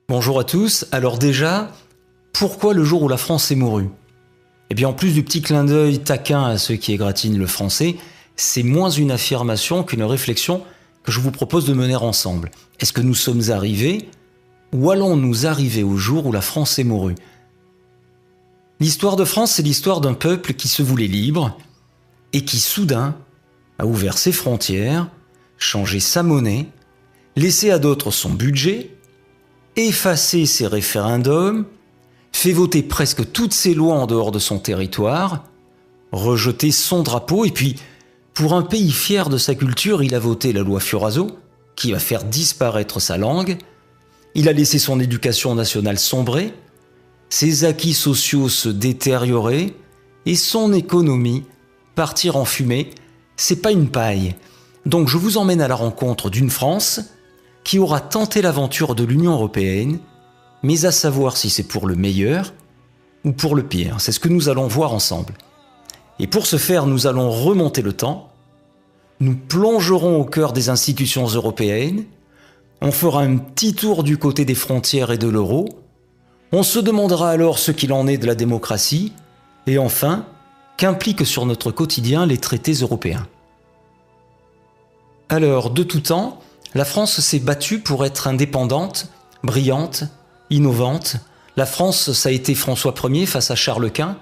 Bonjour à tous. Alors déjà, pourquoi le jour où la France est mourue? Eh bien, en plus du petit clin d'œil taquin à ceux qui égratignent le français, c'est moins une affirmation qu'une réflexion que je vous propose de mener ensemble. Est-ce que nous sommes arrivés ou allons-nous arriver au jour où la France est mourue? L'histoire de France, c'est l'histoire d'un peuple qui se voulait libre et qui soudain a ouvert ses frontières, changé sa monnaie, laissé à d'autres son budget, effacé ses référendums, fait voter presque toutes ses lois en dehors de son territoire, rejeté son drapeau, et puis, pour un pays fier de sa culture, il a voté la loi Fioraso, qui va faire disparaître sa langue, il a laissé son éducation nationale sombrer, ses acquis sociaux se détériorer, et son économie partir en fumée. C'est pas une paille. Donc je vous emmène à la rencontre d'une France qui aura tenté l'aventure de l'Union européenne, mais à savoir si c'est pour le meilleur ou pour le pire. C'est ce que nous allons voir ensemble. Et pour ce faire, nous allons remonter le temps, nous plongerons au cœur des institutions européennes, on fera un petit tour du côté des frontières et de l'euro, on se demandera alors ce qu'il en est de la démocratie, et enfin, qu'impliquent sur notre quotidien les traités européens. Alors, de tout temps, la France s'est battue pour être indépendante, brillante, innovante. La France, ça a été François Ier face à Charles Quint.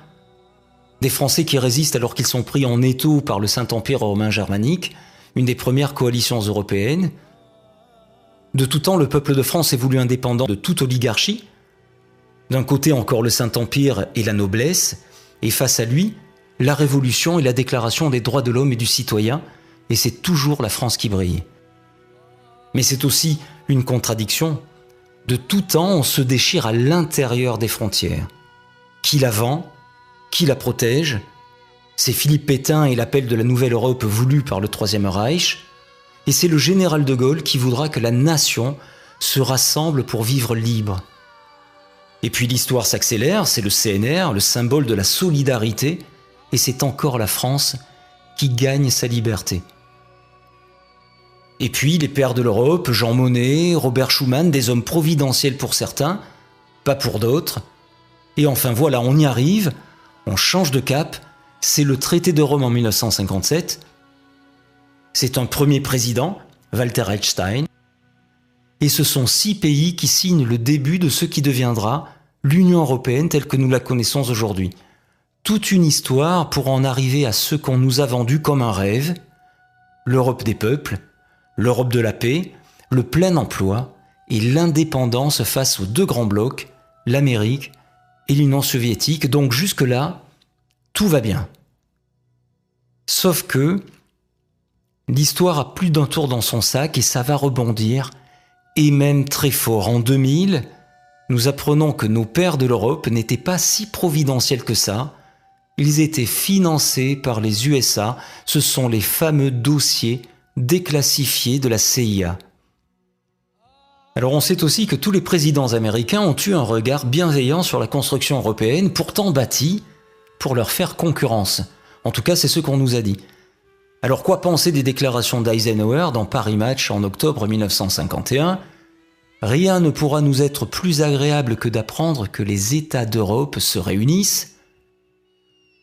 Des Français qui résistent alors qu'ils sont pris en étau par le Saint-Empire romain germanique, une des premières coalitions européennes. De tout temps, le peuple de France est voulu indépendant de toute oligarchie. D'un côté encore le Saint-Empire et la noblesse, et face à lui, la Révolution et la Déclaration des droits de l'homme et du citoyen, et c'est toujours la France qui brille. Mais c'est aussi une contradiction. De tout temps, on se déchire à l'intérieur des frontières. Qui la vend? Qui la protège? C'est Philippe Pétain et l'appel de la nouvelle Europe voulu par le Troisième Reich. Et c'est le général de Gaulle qui voudra que la nation se rassemble pour vivre libre. Et puis l'histoire s'accélère, c'est le CNR, le symbole de la solidarité, et c'est encore la France qui gagne sa liberté. Et puis les pères de l'Europe, Jean Monnet, Robert Schuman, des hommes providentiels pour certains, pas pour d'autres. Et enfin voilà, on y arrive, on change de cap, c'est le traité de Rome en 1957. C'est un premier président, Walter Einstein. Et ce sont 6 pays qui signent le début de ce qui deviendra l'Union européenne telle que nous la connaissons aujourd'hui. Toute une histoire pour en arriver à ce qu'on nous a vendu comme un rêve, l'Europe des peuples, l'Europe de la paix, le plein emploi et l'indépendance face aux 2 grands blocs, l'Amérique et l'Union soviétique. Donc jusque-là, tout va bien. Sauf que l'histoire a plus d'un tour dans son sac et ça va rebondir, et même très fort. En 2000, nous apprenons que nos pères de l'Europe n'étaient pas si providentiels que ça. Ils étaient financés par les USA. Ce sont les fameux dossiers déclassifiés de la CIA. Alors on sait aussi que tous les présidents américains ont eu un regard bienveillant sur la construction européenne, pourtant bâtie pour leur faire concurrence. En tout cas, c'est ce qu'on nous a dit. Alors quoi penser des déclarations d'Eisenhower dans Paris Match en octobre 1951 ? Rien ne pourra nous être plus agréable que d'apprendre que les États d'Europe se réunissent.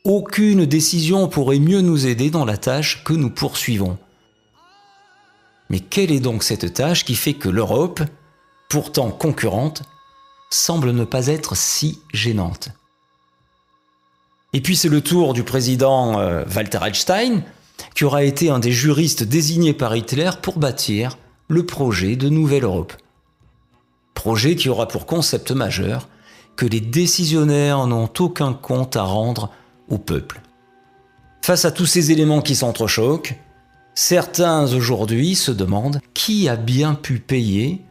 Aucune décision pourrait mieux nous aider dans la tâche que nous poursuivons. Mais quelle est donc cette tâche qui fait que l'Europe, pourtant concurrente, semble ne pas être si gênante? Et puis c'est le tour du président Walter Einstein, qui aura été un des juristes désignés par Hitler pour bâtir le projet de Nouvelle Europe. Projet qui aura pour concept majeur que les décisionnaires n'ont aucun compte à rendre au peuple. Face à tous ces éléments qui s'entrechoquent, certains aujourd'hui se demandent qui a bien pu payer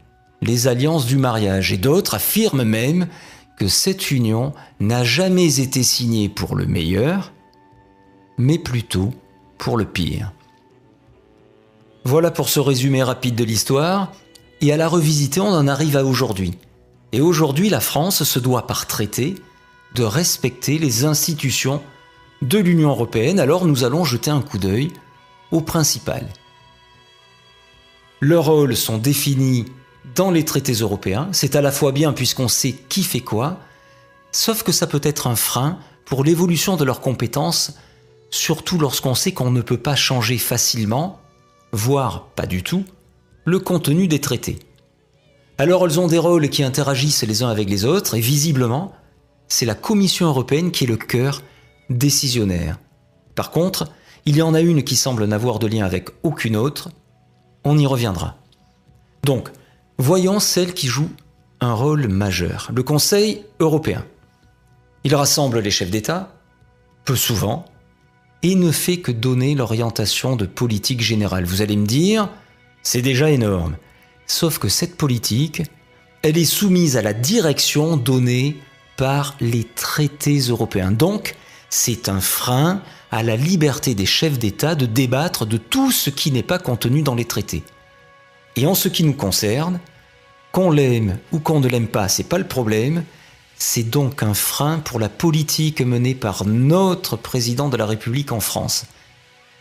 les alliances du mariage, et d'autres affirment même que cette union n'a jamais été signée pour le meilleur, mais plutôt pour le pire. Voilà pour ce résumé rapide de l'histoire, et à la revisiter, on en arrive à aujourd'hui. Et aujourd'hui, la France se doit par traité de respecter les institutions de l'Union européenne, alors nous allons jeter un coup d'œil au principal. Leurs rôles sont définis dans les traités européens. C'est à la fois bien puisqu'on sait qui fait quoi, sauf que ça peut être un frein pour l'évolution de leurs compétences, surtout lorsqu'on sait qu'on ne peut pas changer facilement, voire pas du tout, le contenu des traités. Alors elles ont des rôles qui interagissent les uns avec les autres et visiblement, c'est la Commission européenne qui est le cœur décisionnaire. Par contre, il y en a une qui semble n'avoir de lien avec aucune autre, on y reviendra. Donc, voyons celle qui joue un rôle majeur, le Conseil européen. Il rassemble les chefs d'État, peu souvent, et ne fait que donner l'orientation de politique générale. Vous allez me dire, c'est déjà énorme. Sauf que cette politique, elle est soumise à la direction donnée par les traités européens. Donc, c'est un frein à la liberté des chefs d'État de débattre de tout ce qui n'est pas contenu dans les traités. Et en ce qui nous concerne, qu'on l'aime ou qu'on ne l'aime pas, c'est pas le problème, c'est donc un frein pour la politique menée par notre président de la République en France.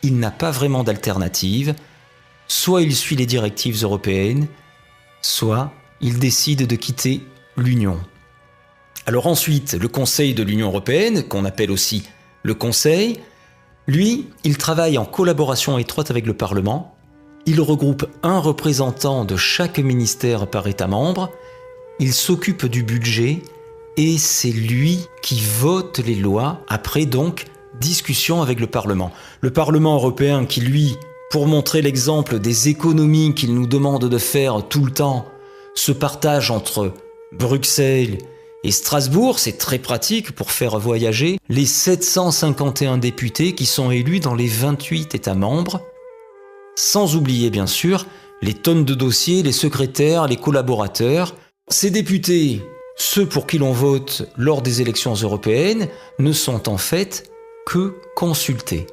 Il n'a pas vraiment d'alternative, soit il suit les directives européennes, soit il décide de quitter l'Union. Alors ensuite, le Conseil de l'Union européenne, qu'on appelle aussi le Conseil, lui, il travaille en collaboration étroite avec le Parlement. Il regroupe un représentant de chaque ministère par État membre. Il s'occupe du budget et c'est lui qui vote les lois après donc discussion avec le Parlement. Le Parlement européen qui, lui, pour montrer l'exemple des économies qu'il nous demande de faire tout le temps, se partage entre Bruxelles et Strasbourg. C'est très pratique pour faire voyager les 751 députés qui sont élus dans les 28 États membres. Sans oublier bien sûr les tonnes de dossiers, les secrétaires, les collaborateurs. Ces députés, ceux pour qui l'on vote lors des élections européennes, ne sont en fait que consultés.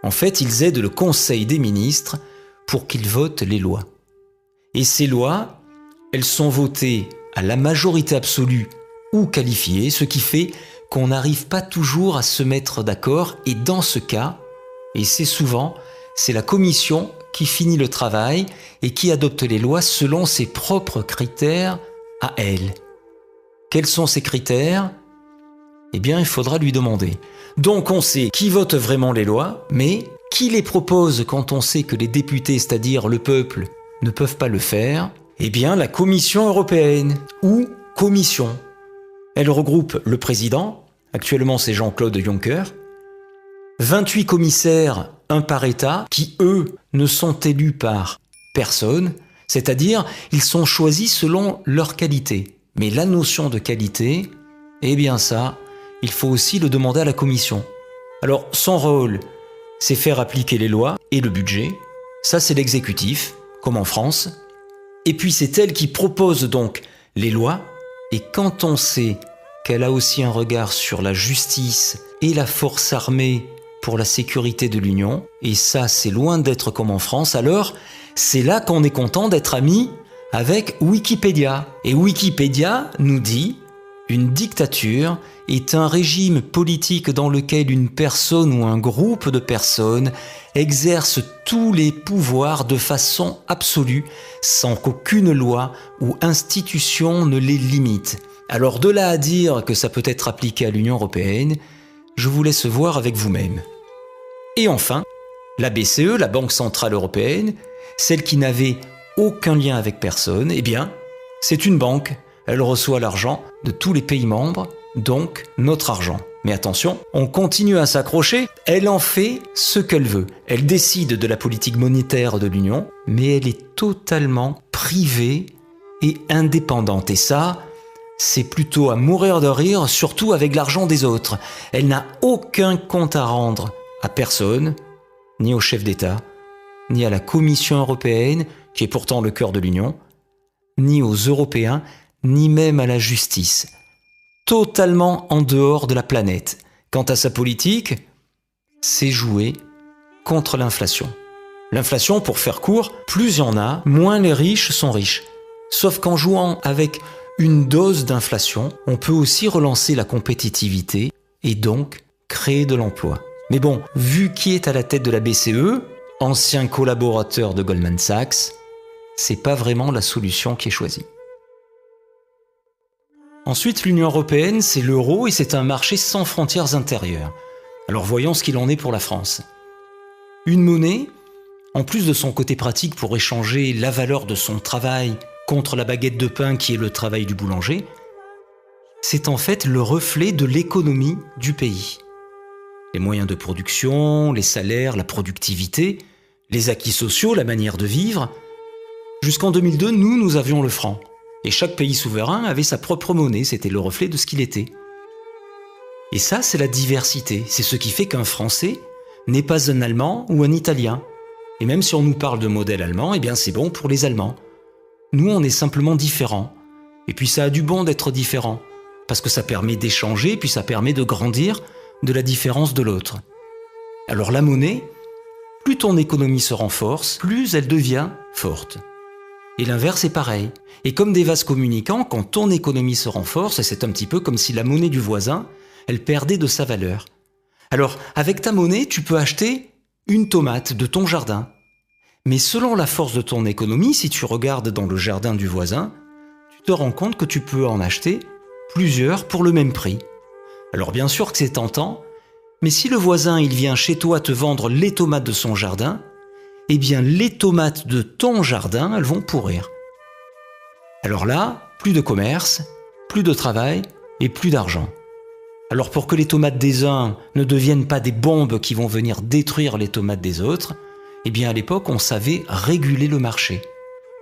En fait, ils aident le Conseil des ministres pour qu'il vote les lois. Et ces lois, elles sont votées à la majorité absolue ou qualifiée, ce qui fait qu'on n'arrive pas toujours à se mettre d'accord. Et dans ce cas, et c'est souvent, c'est la Commission qui finit le travail et qui adopte les lois selon ses propres critères à elle. Quels sont ces critères ? Eh bien, il faudra lui demander. Donc on sait qui vote vraiment les lois, mais qui les propose quand on sait que les députés, c'est-à-dire le peuple, ne peuvent pas le faire ? Eh bien, la Commission européenne, ou Commission. Elle regroupe le président, actuellement c'est Jean-Claude Juncker, 28 commissaires, un par État, qui eux ne sont élus par personne, c'est-à-dire ils sont choisis selon leur qualité. Mais la notion de qualité, eh bien ça, il faut aussi le demander à la Commission. Alors son rôle, c'est faire appliquer les lois et le budget. Ça c'est l'exécutif, comme en France. Et puis c'est elle qui propose donc les lois. Et quand on sait qu'elle a aussi un regard sur la justice et la force armée pour la sécurité de l'Union, et ça c'est loin d'être comme en France, alors c'est là qu'on est content d'être amis avec Wikipédia. Et Wikipédia nous dit « Une dictature est un régime politique dans lequel une personne ou un groupe de personnes exerce tous les pouvoirs de façon absolue sans qu'aucune loi ou institution ne les limite. » Alors de là à dire que ça peut être appliqué à l'Union européenne, je vous laisse voir avec vous-même. Et enfin, la BCE, la Banque Centrale Européenne, celle qui n'avait aucun lien avec personne, eh bien, c'est une banque. Elle reçoit l'argent de tous les pays membres, donc notre argent. Mais attention, on continue à s'accrocher, elle en fait ce qu'elle veut. Elle décide de la politique monétaire de l'Union, mais elle est totalement privée et indépendante. Et ça, c'est plutôt à mourir de rire, surtout avec l'argent des autres. Elle n'a aucun compte à rendre à personne, ni au chef d'État, ni à la Commission européenne, qui est pourtant le cœur de l'Union, ni aux Européens, ni même à la justice. Totalement en dehors de la planète. Quant à sa politique, c'est jouer contre l'inflation. L'inflation, pour faire court, plus il y en a, moins les riches sont riches. Sauf qu'en jouant avec une dose d'inflation, on peut aussi relancer la compétitivité et donc créer de l'emploi. Mais bon, vu qui est à la tête de la BCE, ancien collaborateur de Goldman Sachs, c'est pas vraiment la solution qui est choisie. Ensuite, l'Union européenne, c'est l'euro et c'est un marché sans frontières intérieures. Alors voyons ce qu'il en est pour la France. Une monnaie, en plus de son côté pratique pour échanger la valeur de son travail contre la baguette de pain qui est le travail du boulanger, c'est en fait le reflet de l'économie du pays. Les moyens de production, les salaires, la productivité, les acquis sociaux, la manière de vivre. Jusqu'en 2002, nous avions le franc. Et chaque pays souverain avait sa propre monnaie, c'était le reflet de ce qu'il était. Et ça, c'est la diversité. C'est ce qui fait qu'un Français n'est pas un Allemand ou un Italien. Et même si on nous parle de modèle allemand, eh bien c'est bon pour les Allemands. Nous, on est simplement différents. Et puis ça a du bon d'être différent. Parce que ça permet d'échanger, puis ça permet de grandir de la différence de l'autre. Alors la monnaie, plus ton économie se renforce, plus elle devient forte. Et l'inverse est pareil. Et comme des vases communicants, quand ton économie se renforce, c'est un petit peu comme si la monnaie du voisin, elle perdait de sa valeur. Alors, avec ta monnaie, tu peux acheter une tomate de ton jardin. Mais selon la force de ton économie, si tu regardes dans le jardin du voisin, tu te rends compte que tu peux en acheter plusieurs pour le même prix. Alors bien sûr que c'est tentant, mais si le voisin il vient chez toi te vendre les tomates de son jardin, eh bien les tomates de ton jardin, elles vont pourrir. Alors là, plus de commerce, plus de travail et plus d'argent. Alors pour que les tomates des uns ne deviennent pas des bombes qui vont venir détruire les tomates des autres, eh bien à l'époque on savait réguler le marché.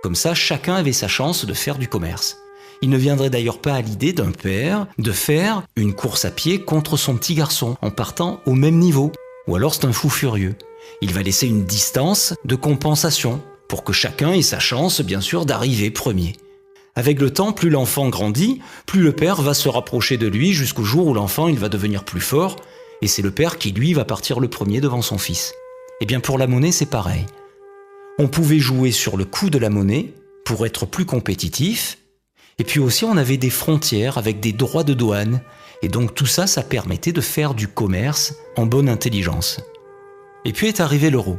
Comme ça, chacun avait sa chance de faire du commerce. Il ne viendrait d'ailleurs pas à l'idée d'un père de faire une course à pied contre son petit garçon en partant au même niveau. Ou alors c'est un fou furieux. Il va laisser une distance de compensation pour que chacun ait sa chance, bien sûr, d'arriver premier. Avec le temps, plus l'enfant grandit, plus le père va se rapprocher de lui jusqu'au jour où l'enfant il va devenir plus fort et c'est le père qui, lui, va partir le premier devant son fils. Eh bien pour la monnaie, c'est pareil. On pouvait jouer sur le coût de la monnaie pour être plus compétitif. Et puis aussi, on avait des frontières avec des droits de douane. Et donc tout ça, ça permettait de faire du commerce en bonne intelligence. Et puis est arrivé l'euro.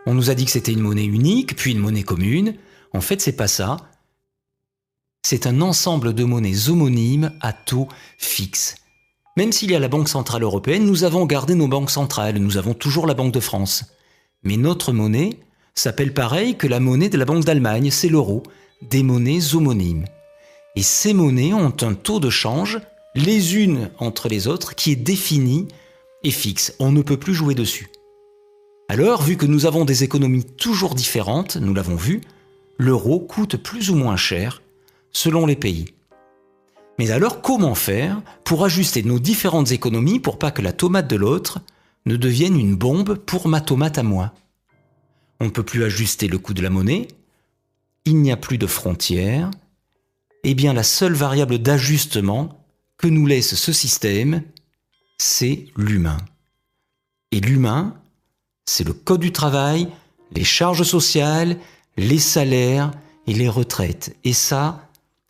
On nous a dit que c'était une monnaie unique, puis une monnaie commune. En fait, c'est pas ça. C'est un ensemble de monnaies homonymes à taux fixe. Même s'il y a la Banque Centrale Européenne, nous avons gardé nos banques centrales. Nous avons toujours la Banque de France. Mais notre monnaie s'appelle pareil que la monnaie de la Banque d'Allemagne, c'est l'euro. Des monnaies homonymes. Et ces monnaies ont un taux de change, les unes entre les autres, qui est défini et fixe. On ne peut plus jouer dessus. Alors, vu que nous avons des économies toujours différentes, nous l'avons vu, l'euro coûte plus ou moins cher selon les pays. Mais alors, comment faire pour ajuster nos différentes économies pour pas que la tomate de l'autre ne devienne une bombe pour ma tomate à moi? On ne peut plus ajuster le coût de la monnaie, il n'y a plus de frontières. Eh bien, la seule variable d'ajustement que nous laisse ce système, c'est l'humain. Et l'humain, c'est le code du travail, les charges sociales, les salaires et les retraites. Et ça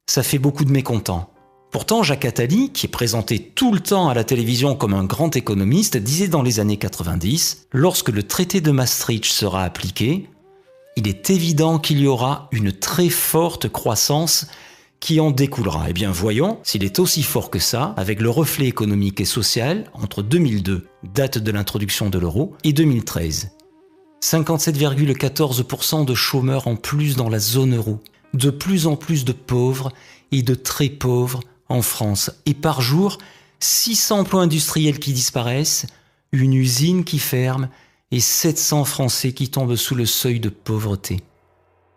fait beaucoup de mécontents. Pourtant, Jacques Attali, qui est présenté tout le temps à la télévision comme un grand économiste, disait dans les années 90, lorsque le traité de Maastricht sera appliqué, il est évident qu'il y aura une très forte croissance qui en découlera. Eh bien, voyons s'il est aussi fort que ça, avec le reflet économique et social entre 2002, date de l'introduction de l'euro, et 2013. 57,14% de chômeurs en plus dans la zone euro, de plus en plus de pauvres et de très pauvres en France. Et par jour, 600 emplois industriels qui disparaissent, une usine qui ferme et 700 Français qui tombent sous le seuil de pauvreté.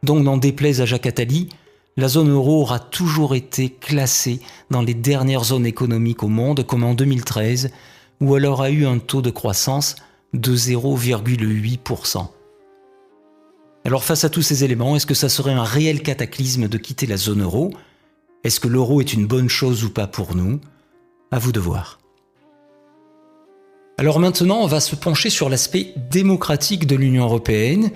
Donc, n'en déplaise à Jacques Attali, la zone euro aura toujours été classée dans les dernières zones économiques au monde, comme en 2013, où elle aura eu un taux de croissance de 0,8%. Alors face à tous ces éléments, est-ce que ça serait un réel cataclysme de quitter la zone euro? Est-ce que l'euro est une bonne chose ou pas pour nous? À vous de voir. Alors maintenant, on va se pencher sur l'aspect démocratique de l'Union européenne,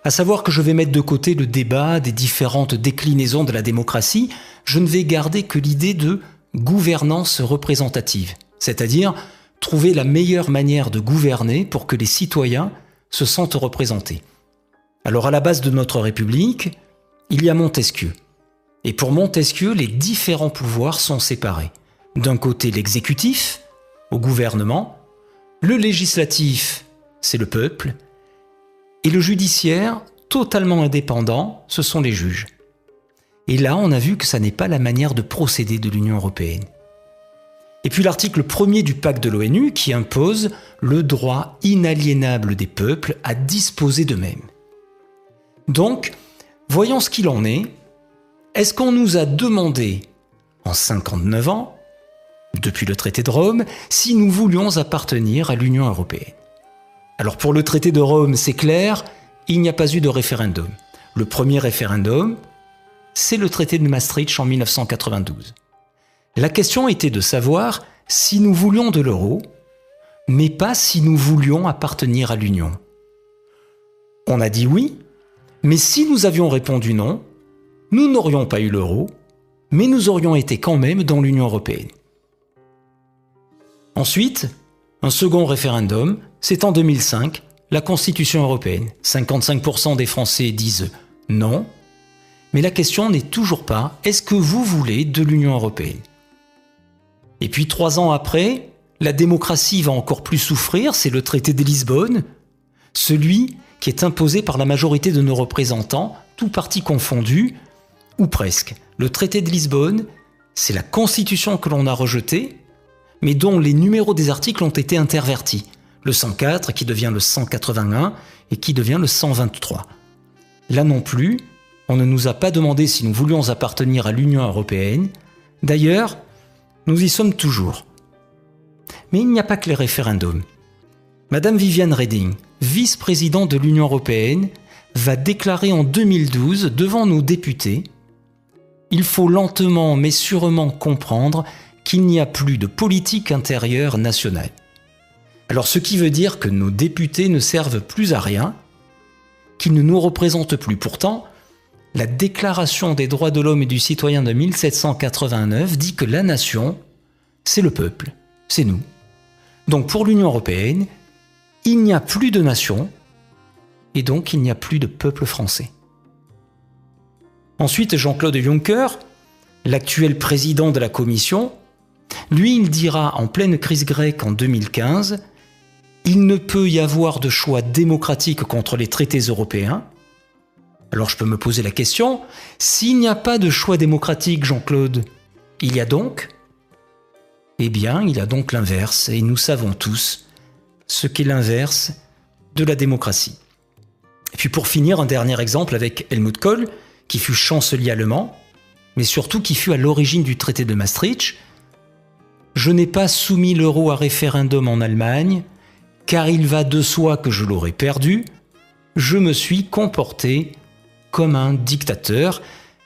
à savoir que je vais mettre de côté le débat des différentes déclinaisons de la démocratie, je ne vais garder que l'idée de gouvernance représentative, c'est-à-dire trouver la meilleure manière de gouverner pour que les citoyens se sentent représentés. Alors à la base de notre République, il y a Montesquieu. Et pour Montesquieu, les différents pouvoirs sont séparés. D'un côté, l'exécutif, au gouvernement, le législatif, c'est le peuple, et le judiciaire, totalement indépendant, ce sont les juges. Et là, on a vu que ça n'est pas la manière de procéder de l'Union européenne. Et puis l'article 1er du pacte de l'ONU qui impose le droit inaliénable des peuples à disposer d'eux-mêmes. Donc, voyons ce qu'il en est. Est-ce qu'on nous a demandé, en 59 ans, depuis le traité de Rome, si nous voulions appartenir à l'Union européenne? Alors pour le traité de Rome, c'est clair, il n'y a pas eu de référendum. Le premier référendum, c'est le traité de Maastricht en 1992. La question était de savoir si nous voulions de l'euro, mais pas si nous voulions appartenir à l'Union. On a dit oui, mais si nous avions répondu non, nous n'aurions pas eu l'euro, mais nous aurions été quand même dans l'Union européenne. Ensuite, un second référendum, c'est en 2005, la Constitution européenne. 55% des Français disent non, mais la question n'est toujours pas « est-ce que vous voulez de l'Union européenne ?» Et puis 3 ans après, la démocratie va encore plus souffrir, c'est le traité de Lisbonne, celui qui est imposé par la majorité de nos représentants, tous partis confondus, ou presque. Le traité de Lisbonne, c'est la Constitution que l'on a rejetée, mais dont les numéros des articles ont été intervertis. Le 104 qui devient le 181 et qui devient le 123. Là non plus, on ne nous a pas demandé si nous voulions appartenir à l'Union européenne. D'ailleurs, nous y sommes toujours. Mais il n'y a pas que les référendums. Madame Viviane Reding, vice-présidente de l'Union européenne, va déclarer en 2012 devant nos députés « Il faut lentement mais sûrement comprendre qu'il n'y a plus de politique intérieure nationale. » Alors ce qui veut dire que nos députés ne servent plus à rien, qu'ils ne nous représentent plus. Pourtant, la Déclaration des droits de l'homme et du citoyen de 1789 dit que la nation, c'est le peuple, c'est nous. Donc pour l'Union européenne, il n'y a plus de nation et donc il n'y a plus de peuple français. Ensuite, Jean-Claude Juncker, l'actuel président de la Commission, lui, il dira en pleine crise grecque en 2015 « Il ne peut y avoir de choix démocratique contre les traités européens ». Alors je peux me poser la question, s'il n'y a pas de choix démocratique, Jean-Claude, il y a donc ? Eh bien, il y a donc l'inverse, et nous savons tous ce qu'est l'inverse de la démocratie. Et puis pour finir, un dernier exemple avec Helmut Kohl, qui fut chancelier allemand, mais surtout qui fut à l'origine du traité de Maastricht. « Je n'ai pas soumis l'euro à référendum en Allemagne, car il va de soi que je l'aurais perdu. Je me suis comporté comme un dictateur.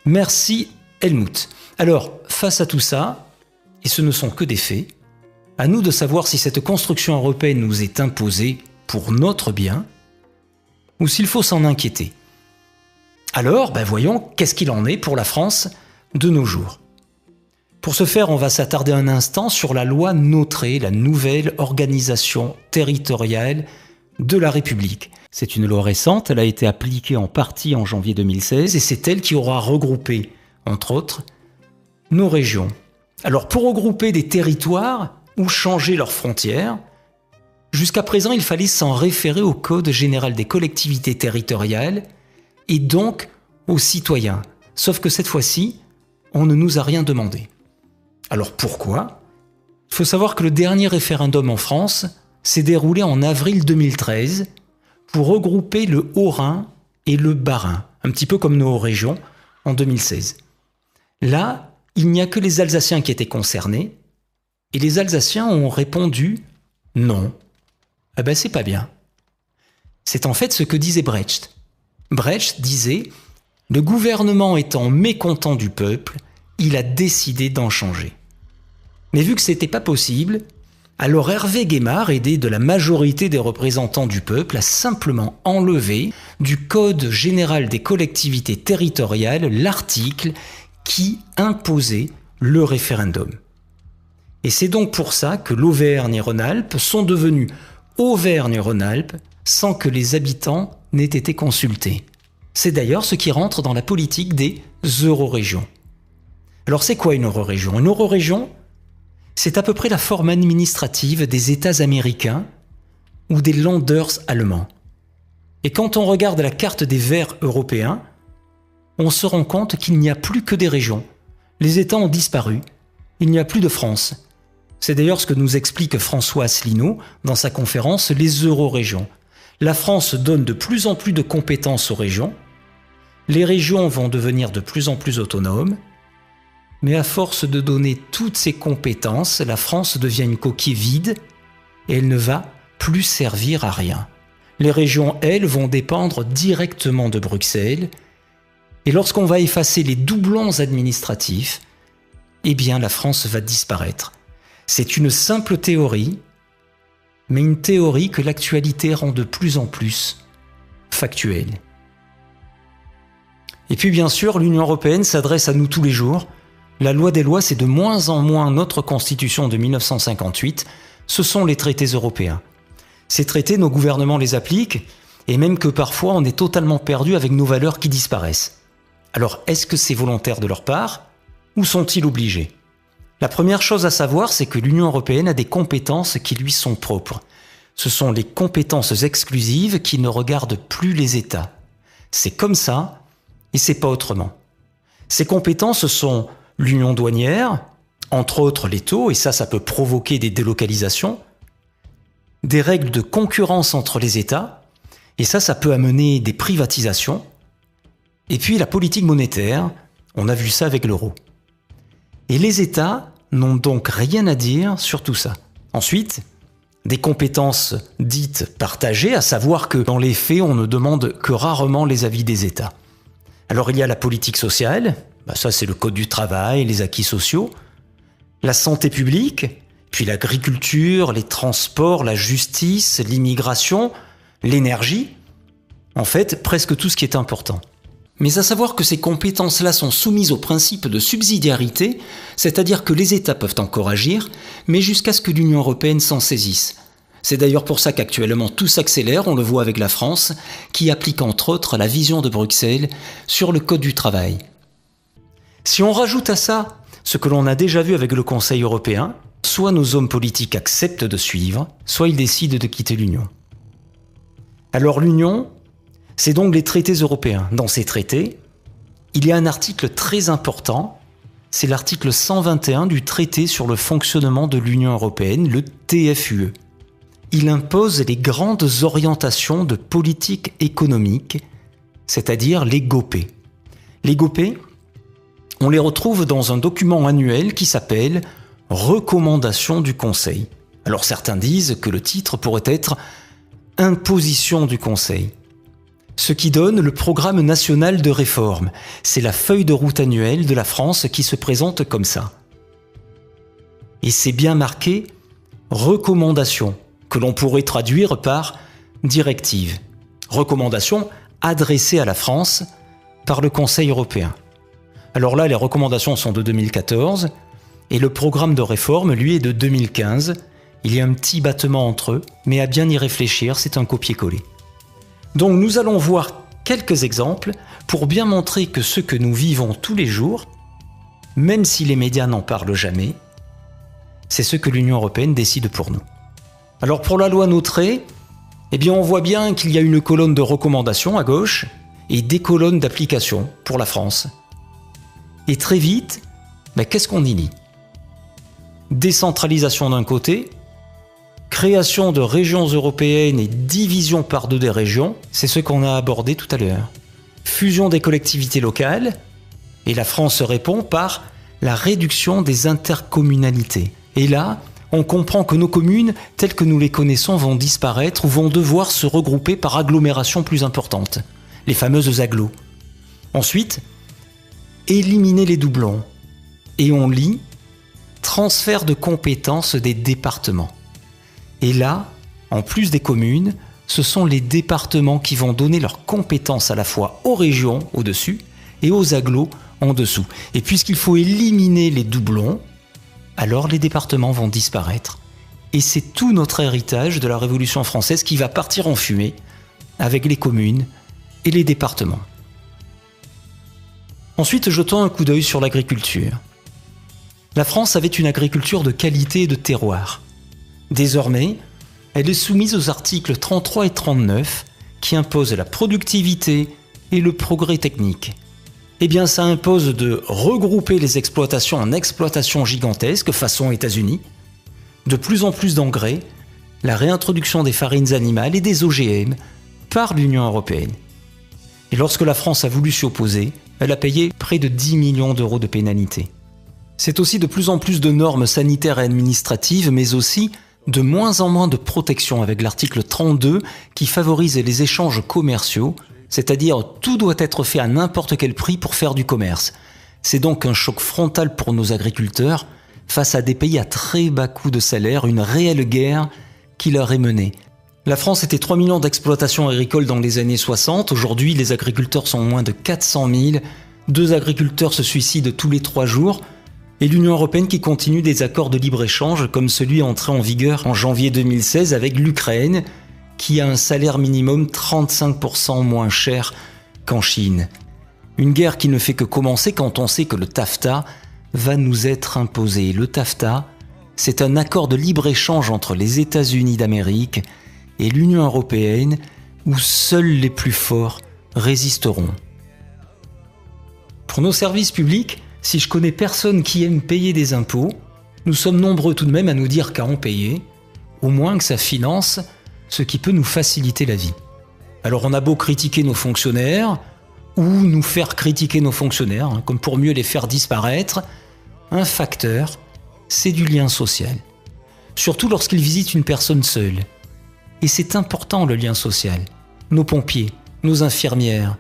Merci Helmut. » Alors, face à tout ça, et ce ne sont que des faits, à nous de savoir si cette construction européenne nous est imposée pour notre bien, ou s'il faut s'en inquiéter. Alors, voyons qu'est-ce qu'il en est pour la France de nos jours. Pour ce faire, on va s'attarder un instant sur la loi NOTRe, la nouvelle organisation territoriale de la République. C'est une loi récente, elle a été appliquée en partie en janvier 2016 et c'est elle qui aura regroupé, entre autres, nos régions. Alors pour regrouper des territoires ou changer leurs frontières, jusqu'à présent il fallait s'en référer au Code général des collectivités territoriales et donc aux citoyens. Sauf que cette fois-ci, on ne nous a rien demandé. Alors pourquoi ? Il faut savoir que le dernier référendum en France s'est déroulé en avril 2013 pour regrouper le Haut-Rhin et le Bas-Rhin, un petit peu comme nos régions en 2016. Là, il n'y a que les Alsaciens qui étaient concernés et les Alsaciens ont répondu non. C'est pas bien. C'est en fait ce que disait Brecht. Brecht disait « Le gouvernement étant mécontent du peuple, il a décidé d'en changer. » Mais vu que c'était pas possible, alors Hervé Guémard, aidé de la majorité des représentants du peuple, a simplement enlevé du Code général des collectivités territoriales l'article qui imposait le référendum. Et c'est donc pour ça que l'Auvergne et Rhône-Alpes sont devenus Auvergne-Rhône-Alpes sans que les habitants n'aient été consultés. C'est d'ailleurs ce qui rentre dans la politique des eurorégions. Alors c'est quoi une eurorégion? Une eurorégion, c'est à peu près la forme administrative des États américains ou des Länders allemands. Et quand on regarde la carte des verts européens, on se rend compte qu'il n'y a plus que des régions. Les États ont disparu. Il n'y a plus de France. C'est d'ailleurs ce que nous explique François Asselineau dans sa conférence « Les eurorégions ». La France donne de plus en plus de compétences aux régions. Les régions vont devenir de plus en plus autonomes. Mais à force de donner toutes ces compétences, la France devient une coquille vide et elle ne va plus servir à rien. Les régions, elles, vont dépendre directement de Bruxelles. Et lorsqu'on va effacer les doublons administratifs, eh bien la France va disparaître. C'est une simple théorie, mais une théorie que l'actualité rend de plus en plus factuelle. Et puis bien sûr, l'Union européenne s'adresse à nous tous les jours. La loi des lois, c'est de moins en moins notre constitution de 1958, ce sont les traités européens. Ces traités, nos gouvernements les appliquent, et même que parfois on est totalement perdu avec nos valeurs qui disparaissent. Alors est-ce que c'est volontaire de leur part, ou sont-ils obligés? La première chose à savoir, c'est que l'Union européenne a des compétences qui lui sont propres. Ce sont les compétences exclusives qui ne regardent plus les États. C'est comme ça, et c'est pas autrement. Ces compétences sont l'union douanière, entre autres les taux, et ça peut provoquer des délocalisations, des règles de concurrence entre les États, et ça peut amener des privatisations, et puis la politique monétaire, on a vu ça avec l'euro. Et les États n'ont donc rien à dire sur tout ça. Ensuite, des compétences dites partagées, à savoir que dans les faits, on ne demande que rarement les avis des États. Alors il y a la politique sociale, ça c'est le code du travail, les acquis sociaux, la santé publique, puis l'agriculture, les transports, la justice, l'immigration, l'énergie, en fait presque tout ce qui est important. Mais à savoir que ces compétences-là sont soumises au principe de subsidiarité, c'est-à-dire que les États peuvent encore agir, mais jusqu'à ce que l'Union européenne s'en saisisse. C'est d'ailleurs pour ça qu'actuellement tout s'accélère, on le voit avec la France, qui applique entre autres la vision de Bruxelles sur le Code du travail. Si on rajoute à ça ce que l'on a déjà vu avec le Conseil européen, soit nos hommes politiques acceptent de suivre, soit ils décident de quitter l'Union. Alors l'Union, c'est donc les traités européens. Dans ces traités, il y a un article très important, c'est l'article 121 du traité sur le fonctionnement de l'Union européenne, le TFUE. Il impose les grandes orientations de politique économique, c'est-à-dire les GOPE. Les GOPE, on les retrouve dans un document annuel qui s'appelle « Recommandations du Conseil ». Alors certains disent que le titre pourrait être « Imposition du Conseil ». Ce qui donne le programme national de réforme. C'est la feuille de route annuelle de la France qui se présente comme ça. Et c'est bien marqué « Recommandation », que l'on pourrait traduire par « directive ». Recommandation adressée à la France par le Conseil européen. Alors là, les recommandations sont de 2014 et le programme de réforme, lui, est de 2015. Il y a un petit battement entre eux, mais à bien y réfléchir, c'est un copier-coller. Donc nous allons voir quelques exemples pour bien montrer que ce que nous vivons tous les jours, même si les médias n'en parlent jamais, c'est ce que l'Union européenne décide pour nous. Alors pour la loi Notré, eh bien on voit bien qu'il y a une colonne de recommandations à gauche et des colonnes d'application pour la France. Et très vite, qu'est-ce qu'on y lit? Décentralisation d'un côté, création de régions européennes et division par deux des régions, c'est ce qu'on a abordé tout à l'heure. Fusion des collectivités locales, et la France répond par la réduction des intercommunalités. Et là, on comprend que nos communes, telles que nous les connaissons, vont disparaître ou vont devoir se regrouper par agglomérations plus importantes, les fameuses agglos. Ensuite, éliminer les doublons. Et on lit transfert de compétences des départements. Et là, en plus des communes, ce sont les départements qui vont donner leurs compétences à la fois aux régions au-dessus et aux agglos en dessous. Et puisqu'il faut éliminer les doublons, alors les départements vont disparaître. Et c'est tout notre héritage de la Révolution française qui va partir en fumée avec les communes et les départements. Ensuite, jetons un coup d'œil sur l'agriculture. La France avait une agriculture de qualité et de terroir. Désormais, elle est soumise aux articles 33 et 39 qui imposent la productivité et le progrès technique. Eh bien, ça impose de regrouper les exploitations en exploitations gigantesques façon États-Unis, de plus en plus d'engrais, la réintroduction des farines animales et des OGM par l'Union européenne. Et lorsque la France a voulu s'y opposer, elle a payé près de 10 millions d'euros de pénalités. C'est aussi de plus en plus de normes sanitaires et administratives, mais aussi de moins en moins de protection avec l'article 32 qui favorise les échanges commerciaux, c'est-à-dire tout doit être fait à n'importe quel prix pour faire du commerce. C'est donc un choc frontal pour nos agriculteurs face à des pays à très bas coût de salaire, une réelle guerre qui leur est menée. La France était 3 millions d'exploitations agricoles dans les années 60. Aujourd'hui, les agriculteurs sont moins de 400 000. 2 agriculteurs se suicident tous les 3 jours. Et l'Union européenne qui continue des accords de libre-échange comme celui entré en vigueur en janvier 2016 avec l'Ukraine, qui a un salaire minimum 35% moins cher qu'en Chine. Une guerre qui ne fait que commencer quand on sait que le TAFTA va nous être imposé. Le TAFTA, c'est un accord de libre-échange entre les États-Unis d'Amérique et l'Union européenne où seuls les plus forts résisteront. Pour nos services publics, si je connais personne qui aime payer des impôts, nous sommes nombreux tout de même à nous dire qu'à en payer, au moins que ça finance ce qui peut nous faciliter la vie. Alors on a beau critiquer nos fonctionnaires, ou nous faire critiquer nos fonctionnaires, comme pour mieux les faire disparaître, un facteur, c'est du lien social. Surtout lorsqu'ils visitent une personne seule. Et c'est important le lien social. Nos pompiers, nos infirmières,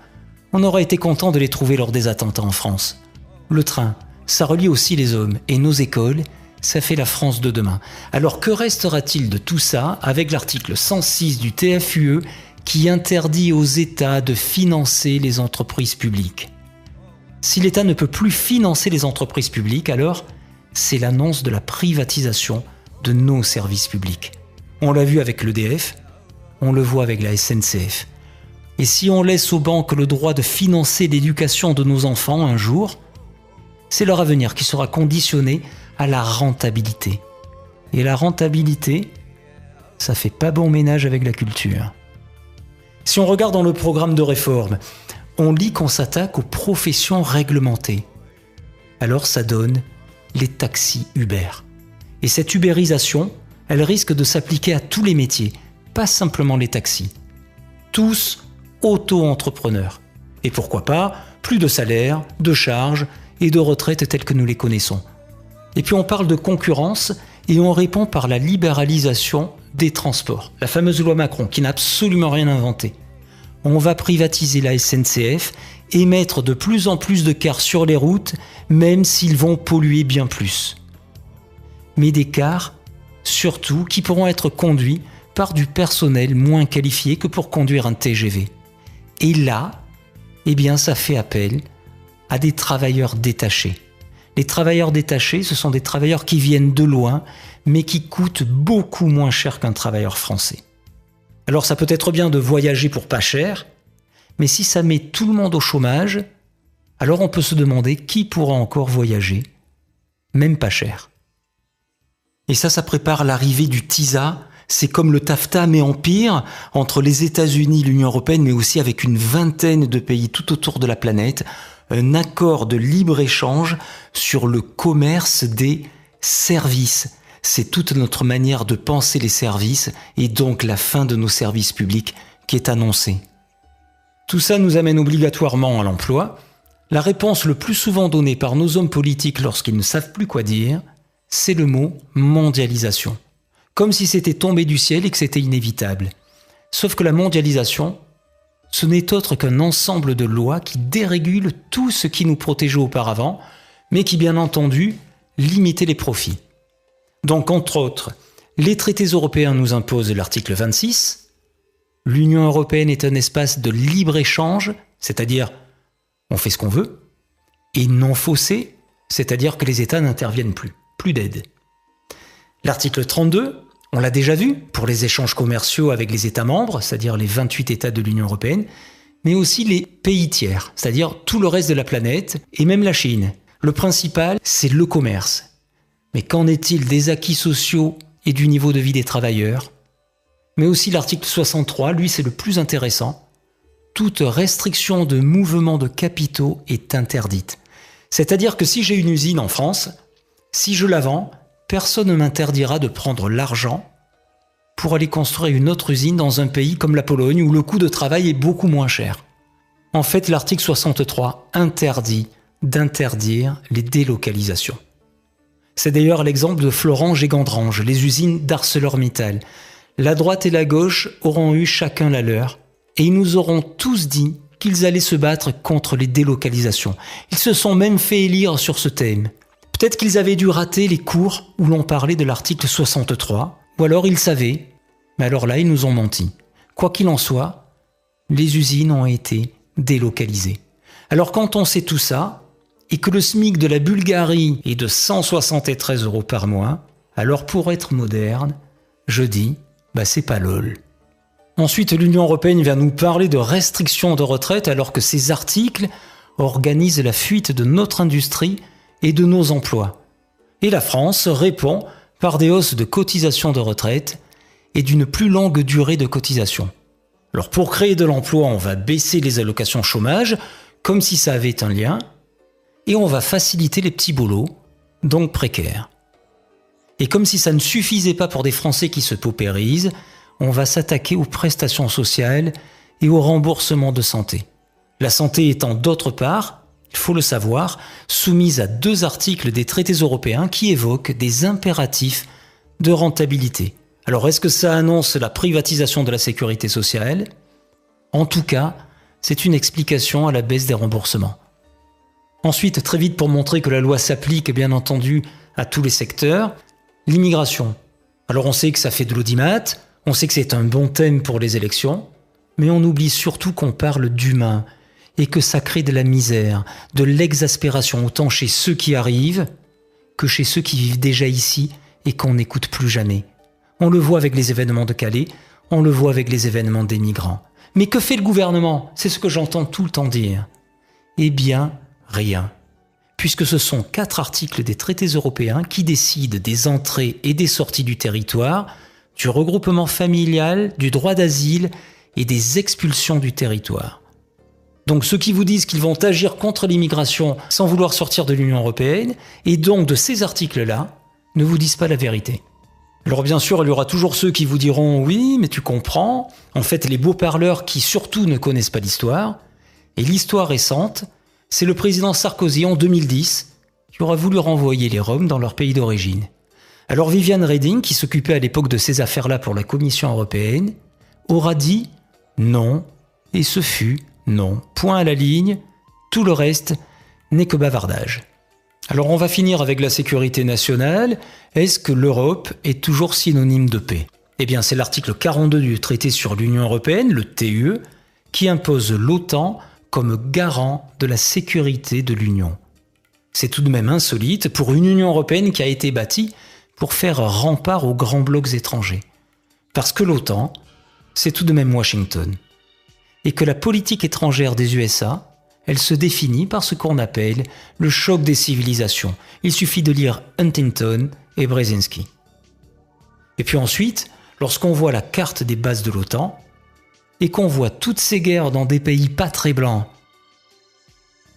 on aurait été content de les trouver lors des attentats en France. Le train, ça relie aussi les hommes, et nos écoles, ça fait la France de demain. Alors que restera-t-il de tout ça avec l'article 106 du TFUE qui interdit aux États de financer les entreprises publiques? Si l'État ne peut plus financer les entreprises publiques, alors c'est l'annonce de la privatisation de nos services publics. On l'a vu avec l'EDF, on le voit avec la SNCF. Et si on laisse aux banques le droit de financer l'éducation de nos enfants un jour, c'est leur avenir qui sera conditionné à la rentabilité. Et la rentabilité, ça fait pas bon ménage avec la culture. Si on regarde dans le programme de réforme, on lit qu'on s'attaque aux professions réglementées. Alors ça donne les taxis Uber. Et cette ubérisation, elle risque de s'appliquer à tous les métiers, pas simplement les taxis. Tous auto-entrepreneurs. Et pourquoi pas, plus de salaire, de charges et de retraites telles que nous les connaissons. Et puis on parle de concurrence et on répond par la libéralisation des transports. La fameuse loi Macron qui n'a absolument rien inventé. On va privatiser la SNCF et mettre de plus en plus de cars sur les routes, même s'ils vont polluer bien plus. Mais des cars, surtout, qui pourront être conduits par du personnel moins qualifié que pour conduire un TGV. Et là, eh bien, ça fait appel à des travailleurs détachés. Les travailleurs détachés, ce sont des travailleurs qui viennent de loin, mais qui coûtent beaucoup moins cher qu'un travailleur français. Alors ça peut être bien de voyager pour pas cher, mais si ça met tout le monde au chômage, alors on peut se demander qui pourra encore voyager, même pas cher. Et ça prépare l'arrivée du TISA. C'est comme le TAFTA, mais en pire, entre les États-Unis, l'Union européenne, mais aussi avec une vingtaine de pays tout autour de la planète, un accord de libre-échange sur le commerce des services. C'est toute notre manière de penser les services et donc la fin de nos services publics qui est annoncée. Tout ça nous amène obligatoirement à l'emploi. La réponse le plus souvent donnée par nos hommes politiques lorsqu'ils ne savent plus quoi dire, c'est le mot mondialisation. Comme si c'était tombé du ciel et que c'était inévitable. Sauf que la mondialisation, ce n'est autre qu'un ensemble de lois qui dérégulent tout ce qui nous protégeait auparavant, mais qui, bien entendu, limitaient les profits. Donc, entre autres, les traités européens nous imposent l'article 26. L'Union européenne est un espace de libre-échange, c'est-à-dire on fait ce qu'on veut, et non faussé, c'est-à-dire que les États n'interviennent plus d'aide. L'article 32, on l'a déjà vu, pour les échanges commerciaux avec les États membres, c'est-à-dire les 28 États de l'Union européenne, mais aussi les pays tiers, c'est-à-dire tout le reste de la planète, et même la Chine. Le principal, c'est le commerce. Mais qu'en est-il des acquis sociaux et du niveau de vie des travailleurs? Mais aussi l'article 63, lui c'est le plus intéressant. Toute restriction de mouvement de capitaux est interdite. C'est-à-dire que si j'ai une usine en France, si je la vends, personne ne m'interdira de prendre l'argent pour aller construire une autre usine dans un pays comme la Pologne où le coût de travail est beaucoup moins cher. En fait, l'article 63 interdit d'interdire les délocalisations. C'est d'ailleurs l'exemple de Florange et Gandrange, les usines d'ArcelorMittal. La droite et la gauche auront eu chacun la leur, et ils nous auront tous dit qu'ils allaient se battre contre les délocalisations. Ils se sont même fait élire sur ce thème. Peut-être qu'ils avaient dû rater les cours où l'on parlait de l'article 63, ou alors ils savaient, mais alors là ils nous ont menti. Quoi qu'il en soit, les usines ont été délocalisées. Alors quand on sait tout ça, et que le SMIC de la Bulgarie est de 173 € par mois, alors pour être moderne, je dis, c'est pas lol. Ensuite, l'Union européenne vient nous parler de restrictions de retraite alors que ces articles organisent la fuite de notre industrie et de nos emplois. Et la France répond par des hausses de cotisations de retraite et d'une plus longue durée de cotisation. Alors pour créer de l'emploi, on va baisser les allocations chômage, comme si ça avait un lien, et on va faciliter les petits boulots, donc précaires. Et comme si ça ne suffisait pas pour des Français qui se paupérisent, on va s'attaquer aux prestations sociales et au remboursement de santé. La santé étant d'autre part, il faut le savoir, soumise à 2 articles des traités européens qui évoquent des impératifs de rentabilité. Alors est-ce que ça annonce la privatisation de la sécurité sociale? En tout cas, c'est une explication à la baisse des remboursements. Ensuite, très vite pour montrer que la loi s'applique bien entendu à tous les secteurs, l'immigration. Alors on sait que ça fait de l'audimat, on sait que c'est un bon thème pour les élections, mais on oublie surtout qu'on parle d'humain et que ça crée de la misère, de l'exaspération autant chez ceux qui arrivent que chez ceux qui vivent déjà ici et qu'on n'écoute plus jamais. On le voit avec les événements de Calais, on le voit avec les événements des migrants. Mais que fait le gouvernement? C'est ce que j'entends tout le temps dire. Eh bien, rien. Puisque ce sont 4 articles des traités européens qui décident des entrées et des sorties du territoire, du regroupement familial, du droit d'asile et des expulsions du territoire. Donc ceux qui vous disent qu'ils vont agir contre l'immigration sans vouloir sortir de l'Union européenne, et donc de ces articles-là, ne vous disent pas la vérité. Alors bien sûr, il y aura toujours ceux qui vous diront « oui, mais tu comprends », en fait les beaux parleurs qui surtout ne connaissent pas l'histoire, et l'histoire récente, c'est le président Sarkozy en 2010 qui aura voulu renvoyer les Roms dans leur pays d'origine. Alors Viviane Reding, qui s'occupait à l'époque de ces affaires-là pour la Commission européenne, aura dit non, et ce fut non. Point à la ligne, tout le reste n'est que bavardage. Alors on va finir avec la sécurité nationale. Est-ce que l'Europe est toujours synonyme de paix? Eh bien c'est l'article 42 du traité sur l'Union européenne, le TUE, qui impose l'OTAN comme garant de la sécurité de l'Union. C'est tout de même insolite pour une Union européenne qui a été bâtie pour faire rempart aux grands blocs étrangers. Parce que l'OTAN, c'est tout de même Washington. Et que la politique étrangère des USA, elle se définit par ce qu'on appelle le choc des civilisations. Il suffit de lire Huntington et Brzezinski. Et puis ensuite, lorsqu'on voit la carte des bases de l'OTAN, et qu'on voit toutes ces guerres dans des pays pas très blancs,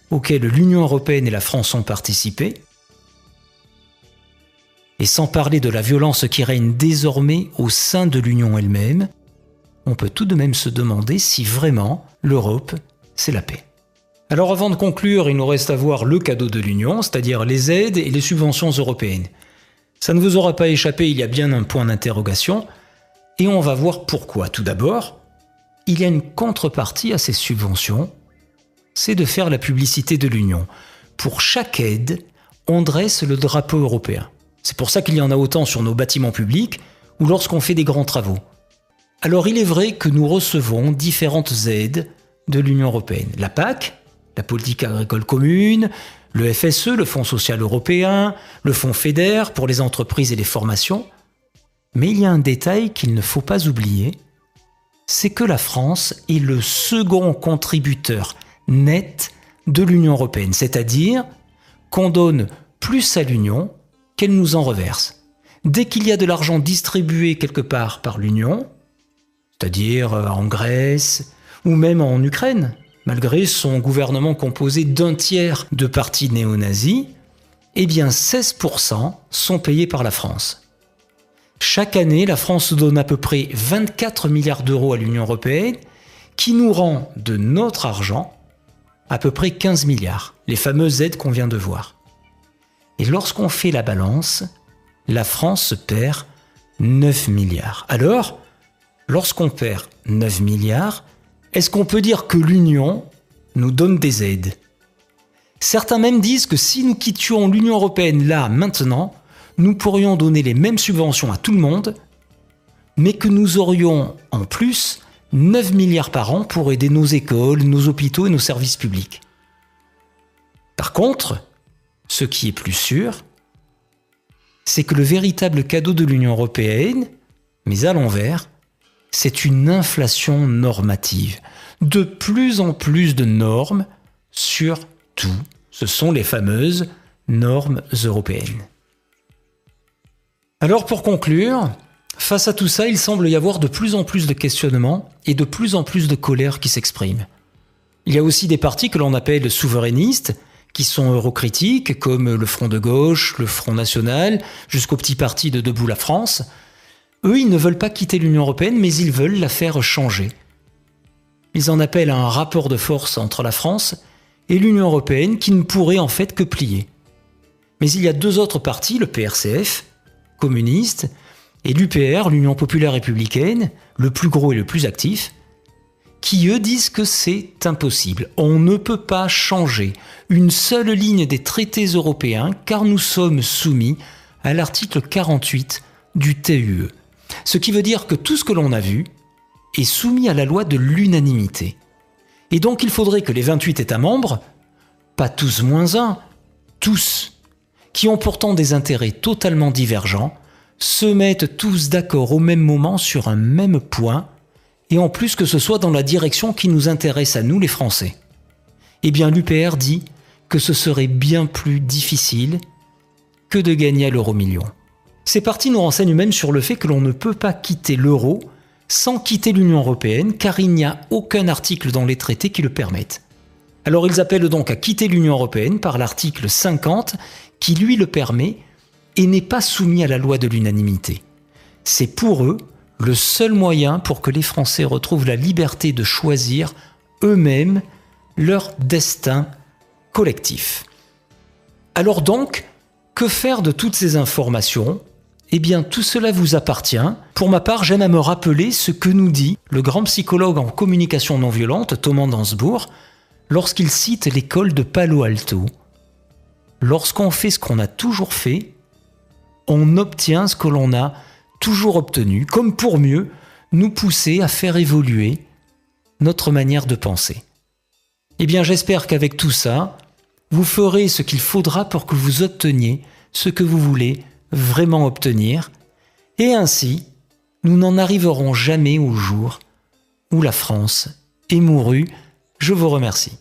auxquels l'Union européenne et la France ont participé, et sans parler de la violence qui règne désormais au sein de l'Union elle-même, on peut tout de même se demander si vraiment l'Europe, c'est la paix. Alors avant de conclure, il nous reste à voir le cadeau de l'Union, c'est-à-dire les aides et les subventions européennes. Ça ne vous aura pas échappé, il y a bien un point d'interrogation, et on va voir pourquoi. Tout d'abord, il y a une contrepartie à ces subventions, c'est de faire la publicité de l'Union. Pour chaque aide, on dresse le drapeau européen. C'est pour ça qu'il y en a autant sur nos bâtiments publics ou lorsqu'on fait des grands travaux. Alors il est vrai que nous recevons différentes aides de l'Union européenne. La PAC, la politique agricole commune, le FSE, le Fonds social européen, le Fonds FEDER pour les entreprises et les formations. Mais il y a un détail qu'il ne faut pas oublier, c'est que la France est le second contributeur net de l'Union européenne, c'est-à-dire qu'on donne plus à l'Union qu'elle nous en reverse. Dès qu'il y a de l'argent distribué quelque part par l'Union, c'est-à-dire en Grèce ou même en Ukraine, malgré son gouvernement composé d'un tiers de partis néo-nazis, eh bien 16% sont payés par la France. Chaque année, la France donne à peu près 24 milliards d'euros à l'Union européenne, qui nous rend de notre argent à peu près 15 milliards, les fameuses aides qu'on vient de voir. Et lorsqu'on fait la balance, la France perd 9 milliards. Alors, lorsqu'on perd 9 milliards, est-ce qu'on peut dire que l'Union nous donne des aides ? Certains même disent que si nous quittions l'Union européenne là, maintenant, nous pourrions donner les mêmes subventions à tout le monde, mais que nous aurions en plus 9 milliards par an pour aider nos écoles, nos hôpitaux et nos services publics. Par contre, ce qui est plus sûr, c'est que le véritable cadeau de l'Union européenne, mais à l'envers, c'est une inflation normative. De plus en plus de normes sur tout. Ce sont les fameuses normes européennes. Alors pour conclure, face à tout ça, il semble y avoir de plus en plus de questionnements et de plus en plus de colère qui s'expriment. Il y a aussi des partis que l'on appelle souverainistes, qui sont eurocritiques, comme le Front de gauche, le Front national, jusqu'au petit parti de Debout la France. Eux, ils ne veulent pas quitter l'Union européenne, mais ils veulent la faire changer. Ils en appellent à un rapport de force entre la France et l'Union européenne qui ne pourrait en fait que plier. Mais il y a deux autres partis, le PRCF, communiste, et l'UPR, l'Union populaire républicaine, le plus gros et le plus actif, qui eux disent que c'est impossible. On ne peut pas changer une seule ligne des traités européens car nous sommes soumis à l'article 48 du TUE. Ce qui veut dire que tout ce que l'on a vu est soumis à la loi de l'unanimité. Et donc il faudrait que les 28 États membres, pas tous moins un, tous, qui ont pourtant des intérêts totalement divergents, se mettent tous d'accord au même moment sur un même point, et en plus que ce soit dans la direction qui nous intéresse à nous les Français. Eh bien l'UPR dit que ce serait bien plus difficile que de gagner à l'euro-million. Ces partis nous renseignent même sur le fait que l'on ne peut pas quitter l'euro sans quitter l'Union européenne, car il n'y a aucun article dans les traités qui le permettent. Alors ils appellent donc à quitter l'Union européenne par l'article 50 qui lui le permet et n'est pas soumis à la loi de l'unanimité. C'est pour eux le seul moyen pour que les Français retrouvent la liberté de choisir eux-mêmes leur destin collectif. Alors donc, que faire de toutes ces informations ? Eh bien, tout cela vous appartient. Pour ma part, j'aime à me rappeler ce que nous dit le grand psychologue en communication non violente, Thomas Dansbourg, lorsqu'il cite l'école de Palo Alto. Lorsqu'on fait ce qu'on a toujours fait, on obtient ce que l'on a toujours obtenu, comme pour mieux nous pousser à faire évoluer notre manière de penser. Eh bien, j'espère qu'avec tout ça, vous ferez ce qu'il faudra pour que vous obteniez ce que vous voulez vraiment obtenir, et ainsi, nous n'en arriverons jamais au jour où la France est mourue. Je vous remercie.